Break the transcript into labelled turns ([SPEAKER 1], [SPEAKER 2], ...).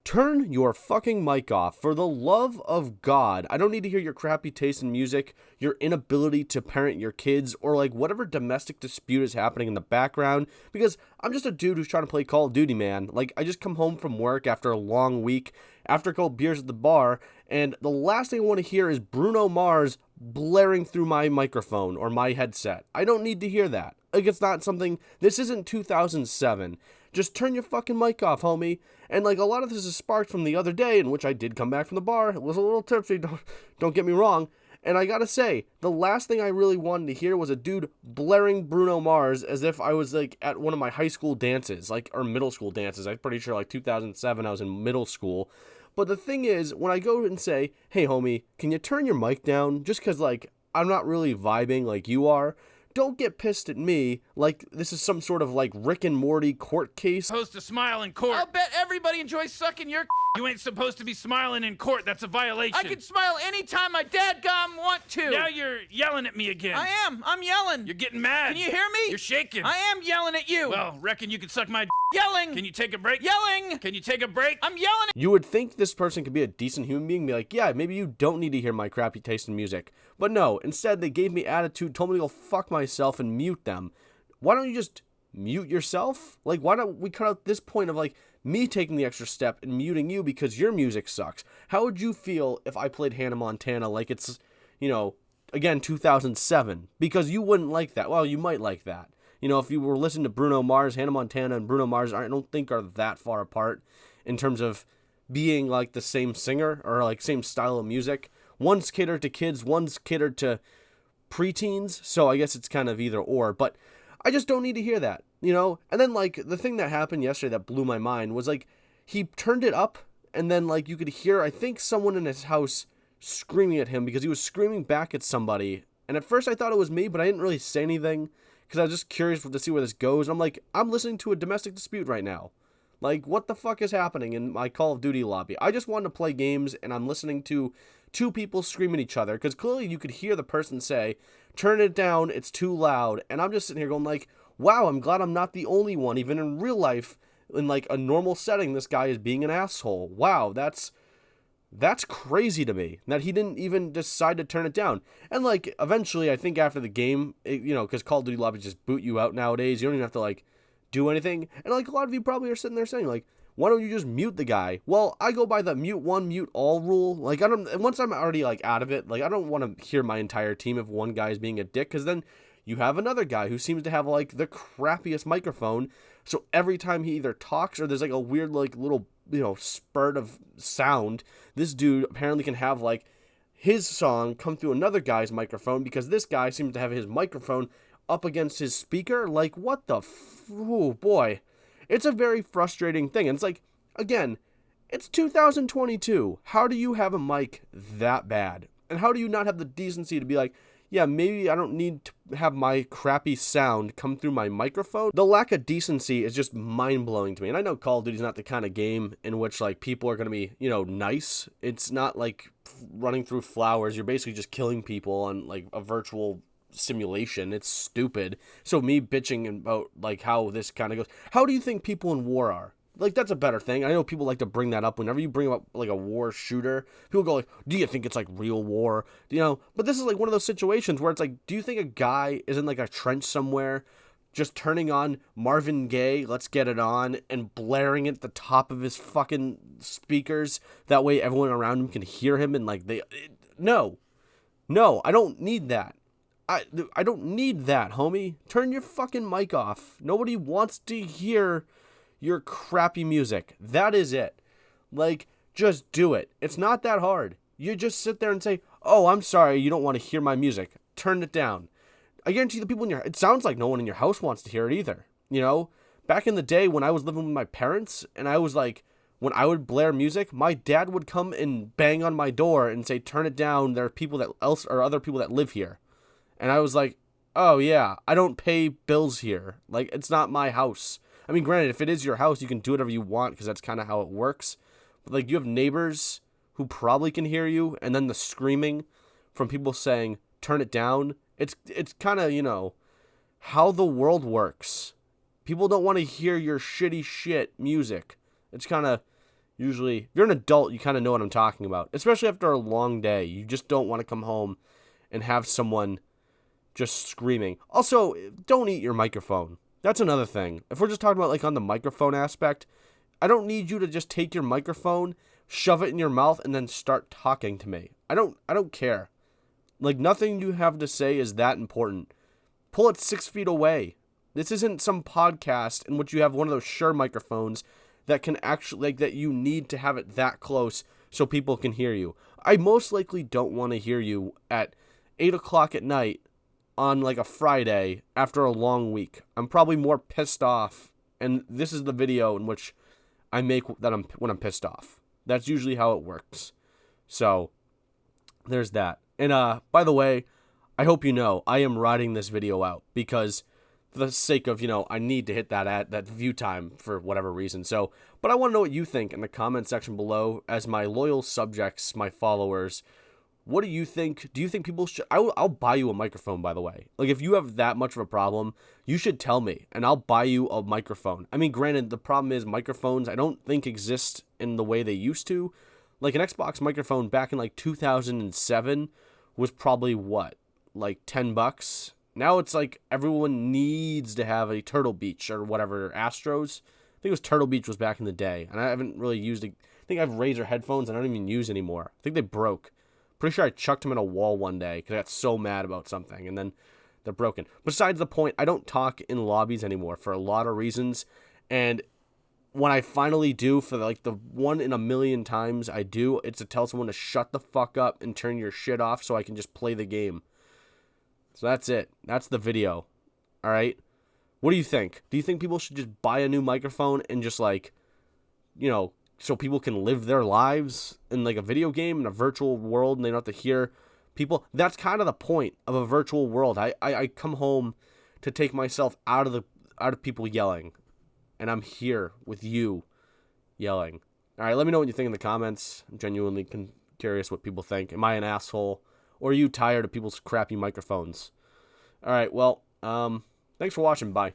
[SPEAKER 1] Turn your fucking mic off. For the love of God. I don't need to hear your crappy taste in music, your inability to parent your kids, or like whatever domestic dispute is happening in the background, because I'm just a dude who's trying to play Call of Duty, man. Like, I just come home from work after a long week, after a couple beers at the bar, and the last thing I want to hear is Bruno Mars blaring through my microphone or my headset. I don't need to hear that. Like, it's not something, this isn't 2007. Just turn your fucking mic off, homie. And like, a lot of this is sparked from the other day in which I did come back from the bar. It was a little tipsy, don't get me wrong. And I gotta say, the last thing I really wanted to hear was a dude blaring Bruno Mars as if I was like at one of my high school dances, like, or middle school dances. I'm pretty sure like 2007 I was in middle school. But the thing is, when I go and say, hey homie, can you turn your mic down? Just cause like, I'm not really vibing like you are. Don't get pissed at me like this is some sort of like Rick and Morty court case.
[SPEAKER 2] Supposed to smile in court.
[SPEAKER 3] I'll bet everybody enjoys sucking your
[SPEAKER 2] You ain't supposed to be smiling in court. That's a violation.
[SPEAKER 3] I can smile anytime my dadgum want to.
[SPEAKER 2] Now you're yelling at me again.
[SPEAKER 3] I am. I'm yelling.
[SPEAKER 2] You're getting mad.
[SPEAKER 3] Can you hear me?
[SPEAKER 2] You're shaking.
[SPEAKER 3] I am yelling at you.
[SPEAKER 2] Well, reckon you can suck my
[SPEAKER 3] Yelling.
[SPEAKER 2] Can you take a break?
[SPEAKER 3] Yelling.
[SPEAKER 2] Can you take a break?
[SPEAKER 3] I'm yelling at
[SPEAKER 1] You would think this person could be a decent human being, be like, yeah, maybe you don't need to hear my crappy taste in music. But no, instead they gave me attitude, told me to go fuck myself and mute them. Why don't you just mute yourself? Like, why don't we cut out this point of like me taking the extra step and muting you because your music sucks? How would you feel if I played Hannah Montana like it's, you know, again, 2007? Because you wouldn't like that. Well, you might like that. You know, if you were listening to Bruno Mars, Hannah Montana and Bruno Mars, I don't think are that far apart in terms of being like the same singer or like same style of music. One's catered to kids, one's catered to preteens, so I guess it's kind of either or, but I just don't need to hear that, you know? And then like the thing that happened yesterday that blew my mind was like he turned it up and then like you could hear, I think, someone in his house screaming at him because he was screaming back at somebody. And at first I thought it was me, but I didn't really say anything because I was just curious to see where this goes. And I'm like, I'm listening to a domestic dispute right now. Like, what the fuck is happening in my Call of Duty lobby? I just wanted to play games, and I'm listening to two people scream at each other, because clearly you could hear the person say, turn it down, it's too loud. And I'm just sitting here going like, wow, I'm glad I'm not the only one. Even in real life, in like a normal setting, this guy is being an asshole. Wow, that's crazy to me that he didn't even decide to turn it down. And like, eventually, I think after the game, you know, because Call of Duty lobbies just boot you out nowadays. You don't even have to like do anything. And like, a lot of you probably are sitting there saying like, why don't you just mute the guy? Well, I go by the mute one, mute all rule. Like, once I'm already like out of it, like, I don't want to hear my entire team if one guy is being a dick, because then you have another guy who seems to have like the crappiest microphone. So every time he either talks or there's like a weird like little, you know, spurt of sound, this dude apparently can have like his song come through another guy's microphone because this guy seems to have his microphone up against his speaker. Like, what the oh boy. It's a very frustrating thing. And it's like, again, it's 2022. How do you have a mic that bad? And how do you not have the decency to be like, yeah, maybe I don't need to have my crappy sound come through my microphone? The lack of decency is just mind-blowing to me. And I know Call of Duty is not the kind of game in which like people are going to be, you know, nice. It's not like running through flowers. You're basically just killing people on like a virtual simulation. It's stupid. So me bitching about like how this kind of goes. How do you think people in war are? Like, that's a better thing. I know people like to bring that up whenever you bring up like a war shooter. People go like, do you think it's like real war? You know, but this is like one of those situations where it's like, do you think a guy is in like a trench somewhere just turning on Marvin Gaye, Let's Get It On, and blaring it at the top of his fucking speakers? That way everyone around him can hear him and like no, I don't need that. I don't need that, homie. Turn your fucking mic off. Nobody wants to hear your crappy music. That is it. Like, just do it. It's not that hard. You just sit there and say, oh, I'm sorry, you don't want to hear my music. Turn it down. I guarantee the people in it sounds like no one in your house wants to hear it either. You know, back in the day when I was living with my parents and I was like, when I would blare music, my dad would come and bang on my door and say, turn it down. There are people that else or other people that live here. And I was like, oh yeah, I don't pay bills here. Like, it's not my house. I mean, granted, if it is your house, you can do whatever you want because that's kind of how it works. But like, you have neighbors who probably can hear you, and then the screaming from people saying, turn it down. It's kind of, you know, how the world works. People don't want to hear your shitty shit music. It's kind of, Usually, if you're an adult, you kind of know what I'm talking about. Especially after a long day. You just don't want to come home and have someone just screaming. Also, don't eat your microphone. That's another thing. If we're just talking about like on the microphone aspect, I don't need you to just take your microphone, shove it in your mouth, and then start talking to me. I don't care. Like, nothing you have to say is that important. Pull it 6 feet away. This isn't some podcast in which you have one of those Shure microphones that can actually, like, that you need to have it that close so people can hear you. I most likely don't want to hear you at 8 o'clock at night on, like, a Friday after a long week. I'm probably more pissed off, and this is the video in which I make that when I'm pissed off. That's usually how it works. So, there's that. And, by the way, I hope you know, I am writing this video out because for the sake of, I need to hit that view time for whatever reason. So, but I want to know what you think in the comment section below as my loyal subjects, my followers. What do you think? Do you think people should... I'll buy you a microphone, by the way. Like, if you have that much of a problem, you should tell me, and I'll buy you a microphone. I mean, granted, the problem is microphones I don't think exist in the way they used to. Like, an Xbox microphone back in, like, 2007 was probably, what? Like, $10? Now it's like everyone needs to have a Turtle Beach or whatever, Astros. I think it was Turtle Beach was back in the day, and I haven't really used it. I think I have Razer headphones I don't even use anymore. I think they broke. Pretty sure I chucked them in a wall one day because I got so mad about something, and then they're broken. Besides the point, I don't talk in lobbies anymore for a lot of reasons, and when I finally do, for like the 1 in a million times I do, it's to tell someone to shut the fuck up and turn your shit off so I can just play the game. So that's it. That's the video. All right? What do you think? Do you think people should just buy a new microphone and just like, so people can live their lives in like a video game in a virtual world and they don't have to hear people? That's kind of the point of a virtual world. I come home to take myself out of people yelling, and I'm here with you yelling. All right, let me know what you think in the comments. I'm genuinely curious what people think. Am I an asshole? Or are you tired of people's crappy microphones? All right, well, thanks for watching. Bye.